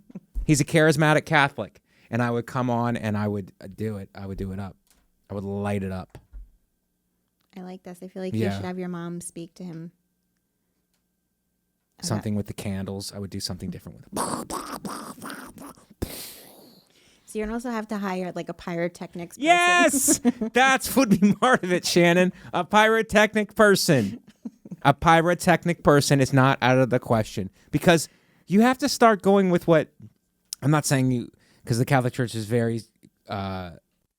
He's a charismatic Catholic. And I would come on and I would do it. I would do it up. I would light it up. I like this. I feel like you should have your mom speak to him. Something with the candles. I would do something different with it. So you also have to hire like a pyrotechnics person. Yes! That's would be part of it, Shannon. A pyrotechnic person. A pyrotechnic person is not out of the question. Because you have to start going with what... I'm not saying you... Because the Catholic Church is very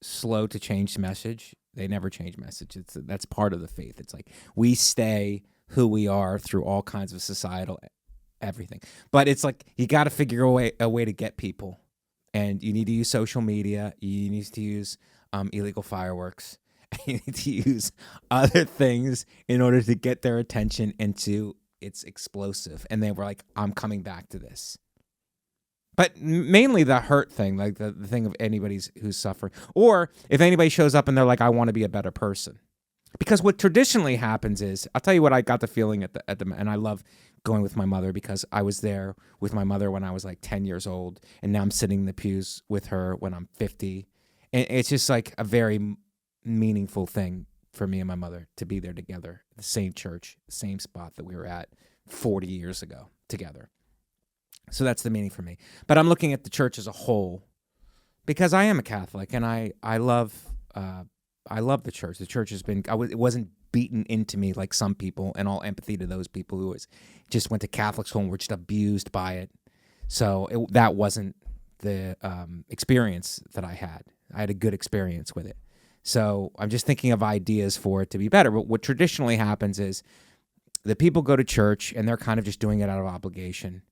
slow to change message. They never change message. That's part of the faith. It's like we stay who we are through all kinds of societal everything. But it's like you got to figure a way to get people. And you need to use social media. You need to use illegal fireworks. You need to use other things in order to get their attention into it's explosive. And they were like, I'm coming back to this. But mainly the hurt thing, like the thing of anybody's who's suffering. Or if anybody shows up and they're like, I want to be a better person. Because what traditionally happens is, I'll tell you what I got the feeling at the and I love going with my mother because I was there with my mother when I was like 10 years old. And now I'm sitting in the pews with her when I'm 50. And it's just like a very meaningful thing for me and my mother to be there together. The same church, the same spot that we were at 40 years ago together. So that's the meaning for me. But I'm looking at the church as a whole because I am a Catholic and I love the church. The church has been, it wasn't beaten into me like some people, and all empathy to those people who just went to Catholic school and were just abused by it. So that wasn't the experience that I had. I had a good experience with it. So I'm just thinking of ideas for it to be better. But what traditionally happens is the people go to church and they're kind of just doing it out of obligation.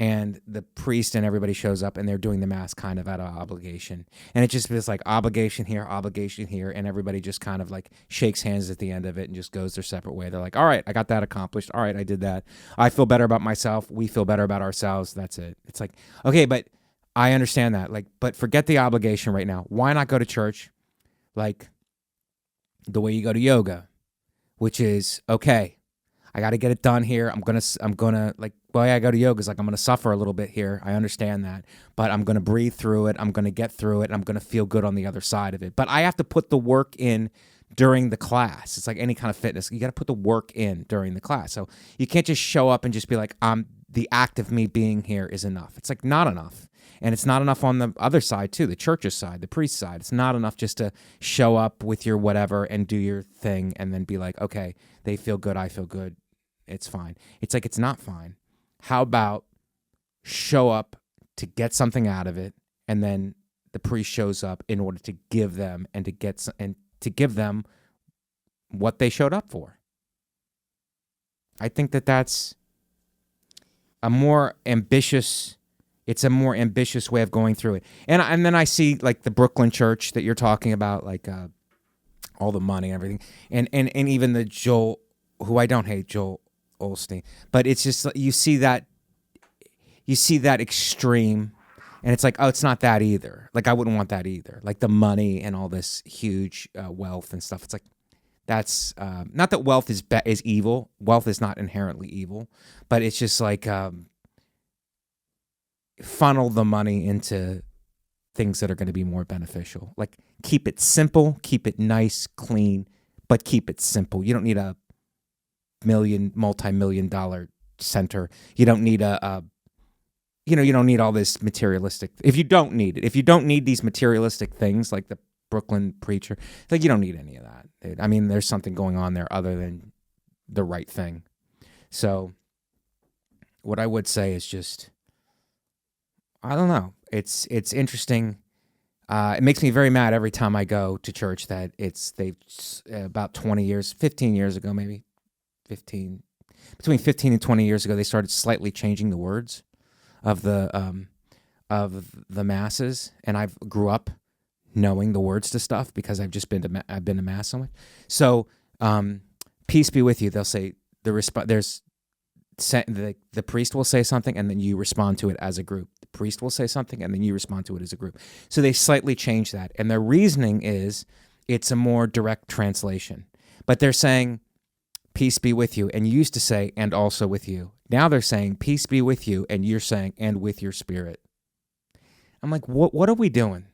And the priest and everybody shows up and they're doing the mass kind of out of obligation. And it just feels like obligation here, and everybody just kind of like shakes hands at the end of it and just goes their separate way. They're like, all right, I got that accomplished. All right, I did that. I feel better about myself. We feel better about ourselves. That's it. It's like, okay, but I understand that. Like, but forget the obligation right now. Why not go to church like the way you go to yoga, which is, okay, I got to get it done here. I'm gonna like, well, yeah, I go to yoga is like I'm gonna suffer a little bit here. I understand that, but I'm gonna breathe through it. I'm gonna get through it. And I'm gonna feel good on the other side of it. But I have to put the work in during the class. It's like any kind of fitness. You got to put the work in during the class. So you can't just show up and just be like, the act of me being here is enough. It's like not enough. And it's not enough on the other side too, the church's side, the priest's side. It's not enough just to show up with your whatever and do your thing and then be like, okay, they feel good, I feel good. It's fine. It's like, it's not fine. How about show up to get something out of it, and then the priest shows up in order to give them and to give them what they showed up for. I think that's a more ambitious. It's a more ambitious way of going through it. And then I see like the Brooklyn church that you're talking about, like all the money and everything, and even the Joel, who I don't hate, Joel Osteen, but it's just you see that extreme, and it's like, oh, it's not that either. Like I wouldn't want that either. Like the money and all this huge wealth and stuff. It's like that's not that wealth is evil. Wealth is not inherently evil, but it's just like funnel the money into things that are going to be more beneficial. Like keep it simple, keep it nice, clean, but keep it simple. You don't need a multi-million-dollar center. You don't need you don't need all this materialistic. If you don't need it, if you don't need these materialistic things like the Brooklyn preacher, like you don't need any of that. I mean, there's something going on there other than the right thing. So what I would say is just, I don't know. It's interesting. It makes me very mad every time I go to church that they've about 15 years ago, maybe 15, between 15 and 20 years ago, they started slightly changing the words of the masses, and I grew up knowing the words to stuff because I've been to mass so much. So, peace be with you. They'll say the priest will say something, and then you respond to it as a group. The priest will say something, and then you respond to it as a group. So they slightly change that, and their reasoning is it's a more direct translation. But they're saying peace be with you. And you used to say, and also with you. Now they're saying, peace be with you. And you're saying, and with your spirit. I'm like, what are we doing?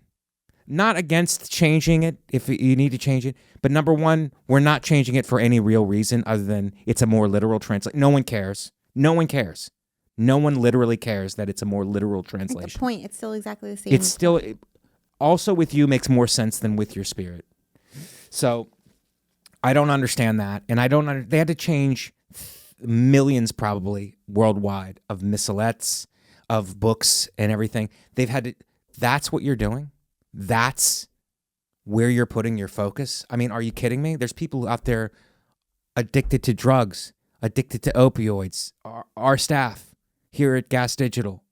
Not against changing it if you need to change it. But number one, we're not changing it for any real reason other than it's a more literal translation. No one cares. No one cares. No one literally cares that it's a more literal translation. At the point, it's still exactly the same. It's still, also with you makes more sense than with your spirit. So I don't understand that. And they had to change millions probably worldwide of missalettes, of books and everything. They've had to, that's what you're doing? That's where you're putting your focus? I mean, are you kidding me? There's people out there addicted to drugs, addicted to opioids. Our staff here at Gas Digital,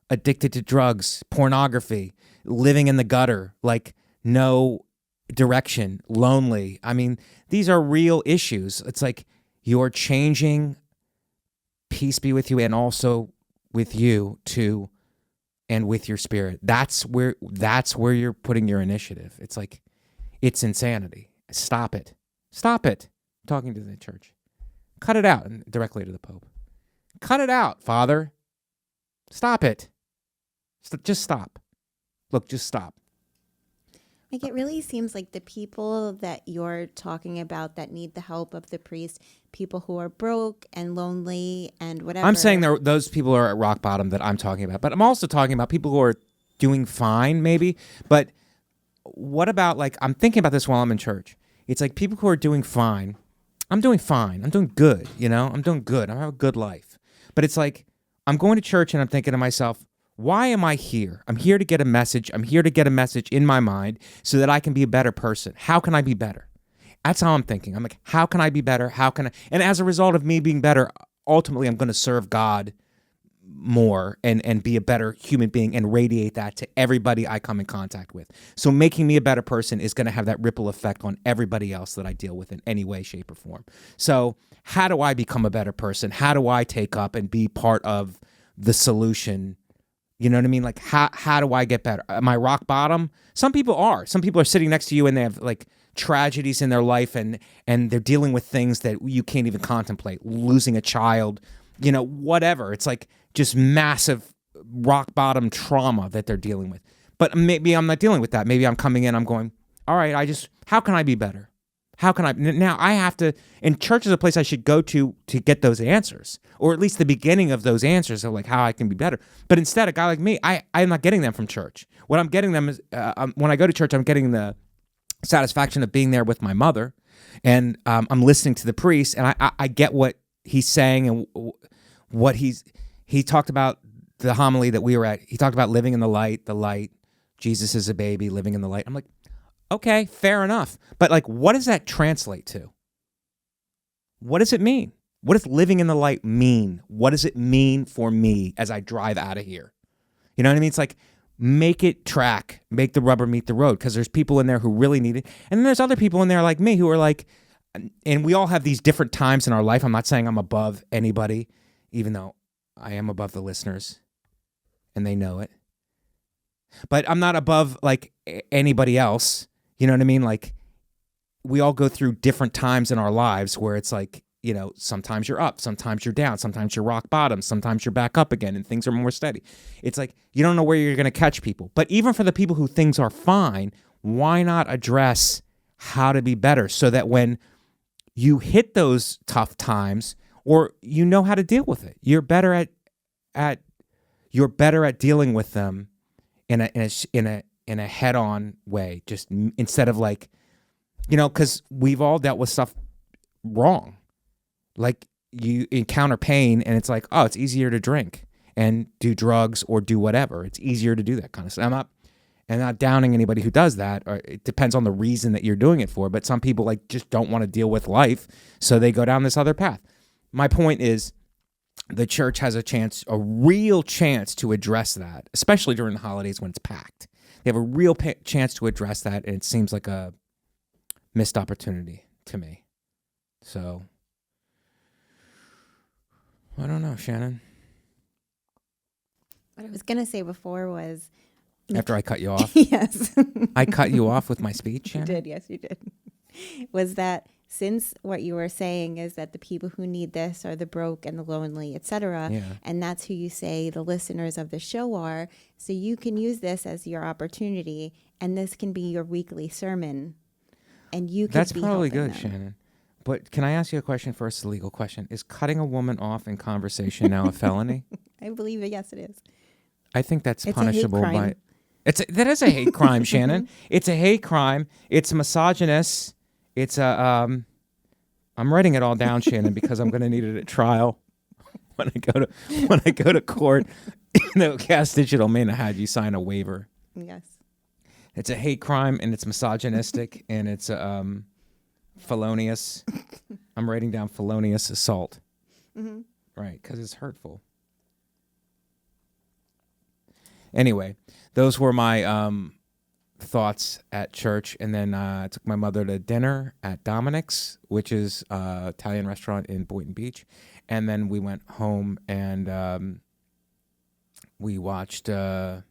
addicted to drugs, pornography, living in the gutter, like no direction, lonely. I mean, these are real issues. It's like you're changing peace be with you and also with you to and with your spirit. That's where you're putting your initiative. It's like, it's insanity. Stop it. Stop it. I'm talking to the church. Cut it out. And directly to the Pope. Cut it out, Father. Stop it. Just stop. Look, just stop. Like, it really seems like the people that you're talking about that need the help of the priest, people who are broke and lonely and whatever. I'm saying those people are at rock bottom that I'm talking about. But I'm also talking about people who are doing fine, maybe. But what about, like, I'm thinking about this while I'm in church. It's like people who are doing fine. I'm doing fine. I'm doing good, you know? I'm doing good. I have a good life. But it's like, I'm going to church and I'm thinking to myself, why am I here? I'm here to get a message. I'm here to get a message in my mind so that I can be a better person. How can I be better? That's how I'm thinking. I'm like, how can I be better? How can I? And as a result of me being better, ultimately I'm going to serve God more and be a better human being and radiate that to everybody I come in contact with. So making me a better person is going to have that ripple effect on everybody else that I deal with in any way, shape, or form. So how do I become a better person? How do I take up and be part of the solution? You know what I mean? Like, how do I get better? Am I rock bottom? Some people are. Some people are sitting next to you and they have, like, tragedies in their life and they're dealing with things that you can't even contemplate. Losing a child, you know, whatever. It's like just massive rock bottom trauma that they're dealing with. But maybe I'm not dealing with that. Maybe I'm coming in, I'm going, all right, how can I be better? How can I? Now I have to, and church is a place I should go to get those answers, or at least the beginning of those answers of like how I can be better. But instead, a guy like me, I'm not getting them from church. What I'm getting them is, when I go to church, I'm getting the satisfaction of being there with my mother, and I'm listening to the priest, and I get what he's saying and what he talked about the homily that we were at. He talked about living in the light, Jesus is a baby, living in the light. I'm like, okay, fair enough. But like, what does that translate to? What does it mean? What does living in the light mean? What does it mean for me as I drive out of here? You know what I mean? It's like, make it track, make the rubber meet the road, because there's people in there who really need it. And then there's other people in there like me who are like, and we all have these different times in our life. I'm not saying I'm above anybody, even though I am above the listeners and they know it. But I'm not above like anybody else. You know what I mean? Like, we all go through different times in our lives where it's like, you know, sometimes you're up, sometimes you're down, sometimes you're rock bottom, sometimes you're back up again and things are more steady. It's like, you don't know where you're going to catch people. But even for the people who things are fine, why not address how to be better so that when you hit those tough times, or you know how to deal with it, you're better at dealing with them in a head-on way, just instead of like, you know, because we've all dealt with stuff wrong. Like, you encounter pain and it's like, oh, it's easier to drink and do drugs or do whatever. It's easier to do that kind of stuff. I'm not downing anybody who does that. Or it depends on the reason that you're doing it for. But some people like just don't want to deal with life, so they go down this other path. My point is, the church has a real chance to address that, especially during the holidays when it's packed. They have a real chance to address that, and it seems like a missed opportunity to me. So, I don't know, Shannon. What I was going to say before was... After I cut you off? Yes. I cut you off with my speech, Shannon? You did, yes, you did. Was that since what you were saying is that the people who need this are the broke and the lonely, etc., Yeah. and that's who you say the listeners of the show are, so you can use this as your opportunity, and this can be your weekly sermon, and you can That's be probably helping good, them. Shannon. But can I ask you a question first, a legal question? Is cutting a woman off in conversation now a felony? I believe it. Yes, it is. I think that's It's a hate punishable by... crime. That is a hate crime, Shannon. It's a hate crime. It's misogynist. It's a... I'm writing it all down, Shannon, because I'm going to need it at trial when I go to court. Gas Digital may not have you sign a waiver. Yes. It's a hate crime, and it's misogynistic, and it's felonious. I'm writing down felonious assault. Mm-hmm. Right, because it's hurtful. Anyway, those were my thoughts at church, and then I took my mother to dinner at Dominic's, which is an Italian restaurant in Boynton Beach, and then we went home and we watched... what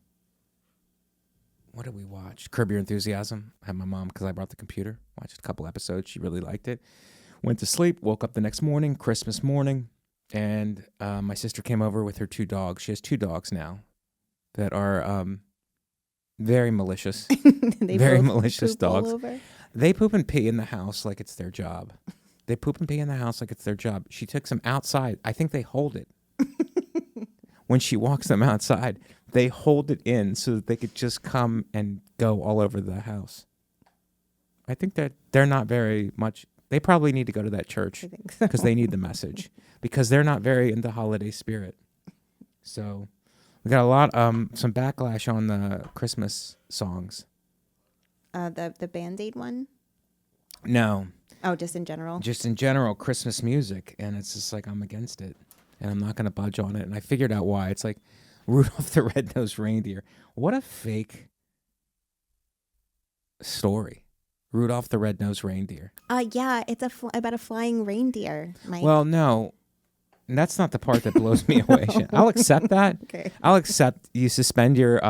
did we watch? Curb Your Enthusiasm. I had my mom, because I brought the computer, watched a couple episodes. She really liked it. Went to sleep, woke up the next morning, Christmas morning, and my sister came over with her 2 dogs. She has 2 dogs now that are very malicious. They Very both malicious poop all dogs. over. They poop and pee in the house like it's their job. They poop and pee in the house like it's their job. She takes them outside. I think they hold it. When she walks them outside, they hold it in so that they could just come and go all over the house. I think that they're not very much... They probably need to go to that church I think so. because they need the message, because they're not very into holiday spirit. So we got a lot, some backlash on the Christmas songs. The Band-Aid one? No, Oh, just in general? just in general, Christmas music. And it's just like, I'm against it. And I'm not going to budge on it. And I figured out why. It's like Rudolph the Red-Nosed Reindeer. What a fake story. Rudolph the Red-Nosed Reindeer. Yeah, it's about a flying reindeer, Mike. Well, no, that's not the part that blows me away. I'll accept that. Okay. I'll accept you suspend your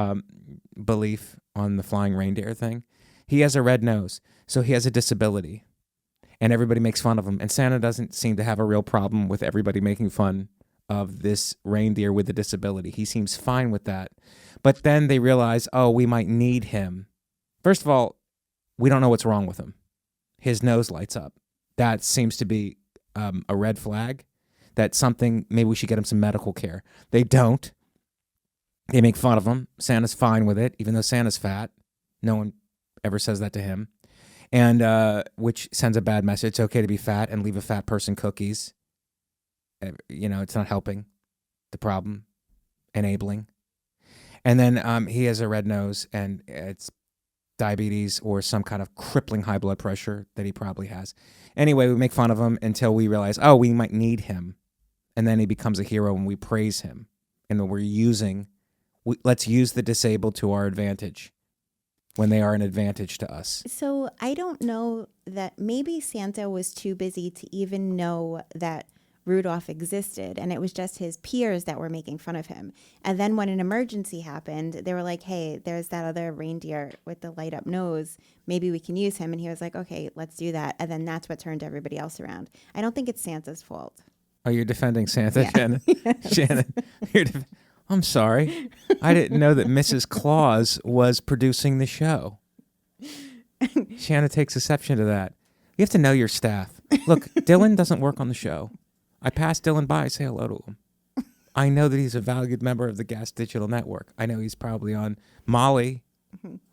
belief on the flying reindeer thing. He has a red nose, so he has a disability. And everybody makes fun of him. And Santa doesn't seem to have a real problem with everybody making fun of this reindeer with a disability. He seems fine with that. But then they realize, oh, we might need him. First of all, we don't know what's wrong with him. His nose lights up. That seems to be a red flag. That's something, maybe we should get him some medical care. They don't. They make fun of him. Santa's fine with it, even though Santa's fat. No one ever says that to him. And which sends a bad message. It's okay to be fat and leave a fat person cookies. It's not helping the problem, enabling. And then he has a red nose, and it's diabetes or some kind of crippling high blood pressure that he probably has. Anyway, we make fun of him until we realize, oh, we might need him. And then he becomes a hero and we praise him. And let's use the disabled to our advantage when they are an advantage to us. So I don't know that maybe Santa was too busy to even know that Rudolph existed, and it was just his peers that were making fun of him. And then when an emergency happened, they were like, hey, there's that other reindeer with the light up nose. Maybe we can use him. And he was like, okay, let's do that. And then that's what turned everybody else around. I don't think it's Santa's fault. Oh, you're defending Santa, Yeah. Shannon? Shannon, I'm sorry. I didn't know that Mrs. Claus was producing the show. Shannon takes exception to that. You have to know your staff. Look, Dylan doesn't work on the show. I pass Dylan by, say hello to him. I know that he's a valued member of the Gas Digital Network. I know he's probably on Molly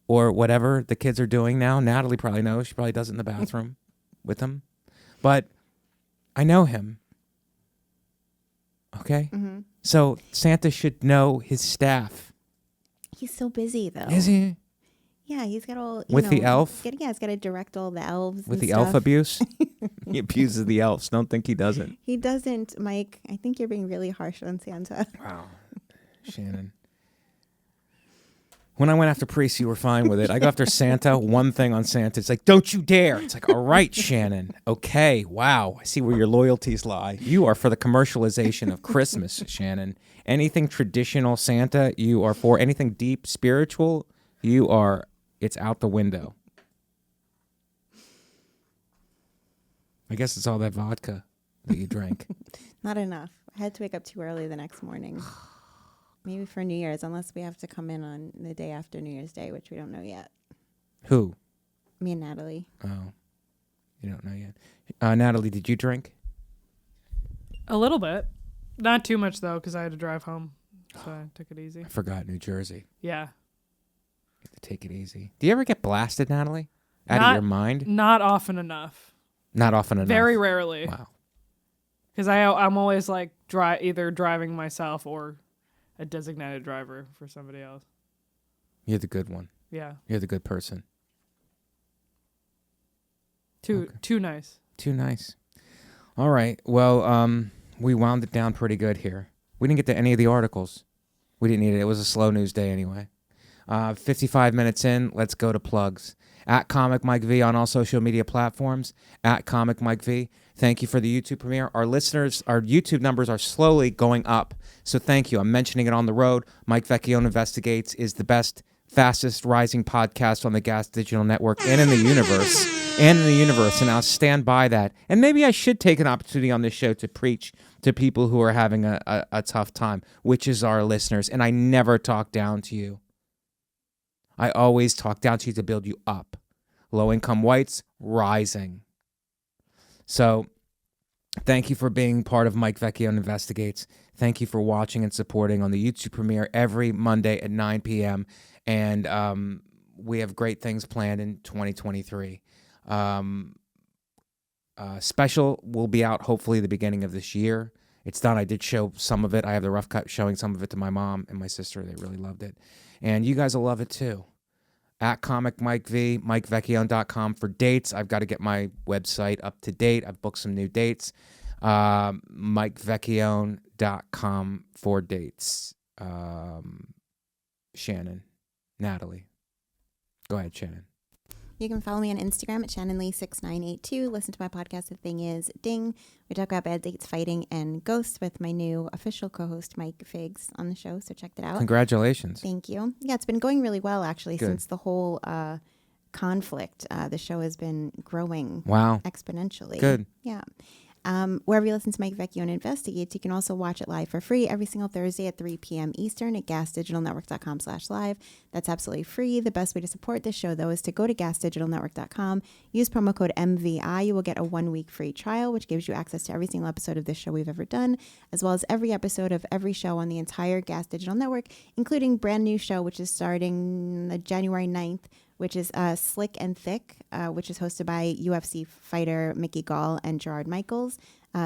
or whatever the kids are doing now. Natalie probably knows. She probably does it in the bathroom with him. But I know him. Okay? Mm-hmm. So Santa should know his staff. He's so busy, though. Is he? Yeah, he's got all... With the elf? He's got to direct all the elves With and the stuff. elf abuse? He abuses the elves. Don't think he doesn't. He doesn't, Mike. I think you're being really harsh on Santa. Wow. Shannon. When I went after priests, you were fine with it. I go after Santa, one thing on Santa. It's like, don't you dare. It's like, all right, Shannon. Okay, wow. I see where your loyalties lie. You are for the commercialization of Christmas, Shannon. Anything traditional Santa, you are for. Anything deep spiritual, you are, it's out the window. I guess it's all that vodka that you drank. Not enough. I had to wake up too early the next morning. Maybe for New Year's, unless we have to come in on the day after New Year's Day, which we don't know yet. Who? Me and Natalie. Oh, you don't know yet. Natalie, did you drink? A little bit. Not too much, though, because I had to drive home. So I took it easy. I forgot New Jersey. Yeah. You have to take it easy. Do you ever get blasted, Natalie? Out of your mind? Not often enough. Not often enough. Very rarely. Wow. Because I'm always like either driving myself or a designated driver for somebody else. You're the good one. Yeah. You're the good person. Too nice. Too nice. All right. Well, we wound it down pretty good here. We didn't get to any of the articles. We didn't need it. It was a slow news day anyway. 55 minutes in, let's go to plugs. At Comic Mike V on all social media platforms. At Comic Mike V. Thank you for the YouTube premiere. Our listeners, our YouTube numbers are slowly going up. So thank you. I'm mentioning it on the road. Mike Vecchione Investigates is the best, fastest rising podcast on the Gas Digital Network and in the universe. And I'll stand by that. And maybe I should take an opportunity on this show to preach to people who are having a tough time, which is our listeners. And I never talk down to you. I always talk down to you to build you up. Low-income whites, rising. So thank you for being part of Mike Vecchione Investigates. Thank you for watching and supporting on the YouTube premiere every Monday at 9 p.m. And we have great things planned in 2023. Special will be out hopefully the beginning of this year. It's done. I did show some of it. I have the rough cut showing some of it to my mom and my sister. They really loved it. And you guys will love it too. At Comic Mike V, MikeVecchione.com for dates. I've got to get my website up to date. I've booked some new dates. MikeVecchione.com for dates. Shannon, Natalie. Go ahead, Shannon. You can follow me on Instagram at Shannon Lee 6982. Listen to my podcast, The Thing Is Ding. We talk about bad dates, fighting, and ghosts with my new official co-host, Mike Figs, on the show. So check that out. Congratulations. Thank you. Yeah, it's been going really well, actually, Good. since the whole conflict. The show has been growing exponentially. Good. Yeah. Wherever you listen to Mike Vecchione Investigates, you can also watch it live for free every single Thursday at 3 p.m. Eastern at gasdigitalnetwork.com/live. That's absolutely free. The best way to support this show, though, is to go to gasdigitalnetwork.com, use promo code MVI. You will get a 1-week free trial, which gives you access to every single episode of this show we've ever done, as well as every episode of every show on the entire Gas Digital Network, including brand new show, which is starting January 9th, which is Slick and Thick, which is hosted by UFC fighter Mickey Gall and Gerard Michaels.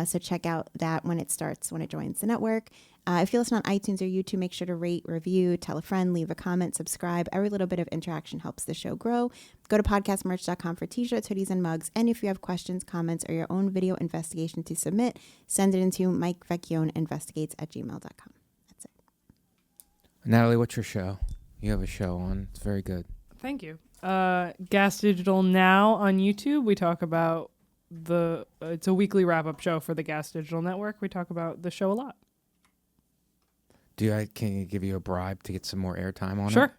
So check out that when it starts, when it joins the network. If you listen on iTunes or YouTube, make sure to rate, review, tell a friend, leave a comment, subscribe. Every little bit of interaction helps the show grow. Go to podcastmerch.com for t-shirts, hoodies, and mugs. And if you have questions, comments, or your own video investigation to submit, send it into MikeVecchioneInvestigates@gmail.com. That's it. Natalie, what's your show? You have a show on. It's very good. Thank you. Gas Digital Now on YouTube. We talk about it's a weekly wrap-up show for the Gas Digital Network. We talk about the show a lot. Can you give you a bribe to get some more airtime on it? Sure.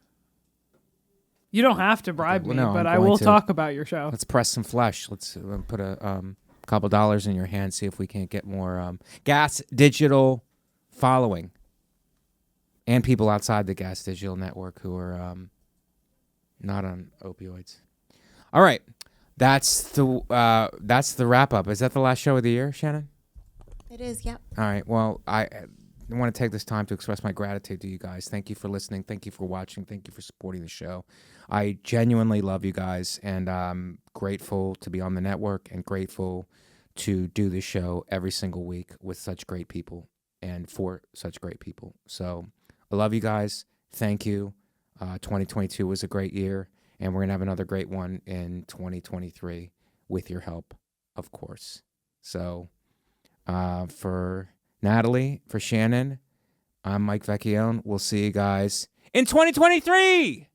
You don't have to bribe me, no, but I'm I going will to. talk about your show. Let's press some flesh. Let's put a couple dollars in your hand, see if we can't get more Gas Digital following and people outside the Gas Digital Network who are not on opioids. All right. That's the wrap up. Is that the last show of the year, Shannon? It is, yep. All right. Well, I want to take this time to express my gratitude to you guys. Thank you for listening. Thank you for watching. Thank you for supporting the show. I genuinely love you guys, and I'm grateful to be on the network and grateful to do this show every single week with such great people and for such great people. So I love you guys. Thank you. 2022 was a great year, and we're going to have another great one in 2023 with your help, of course. So for Natalie, for Shannon, I'm Mike Vecchione. We'll see you guys in 2023.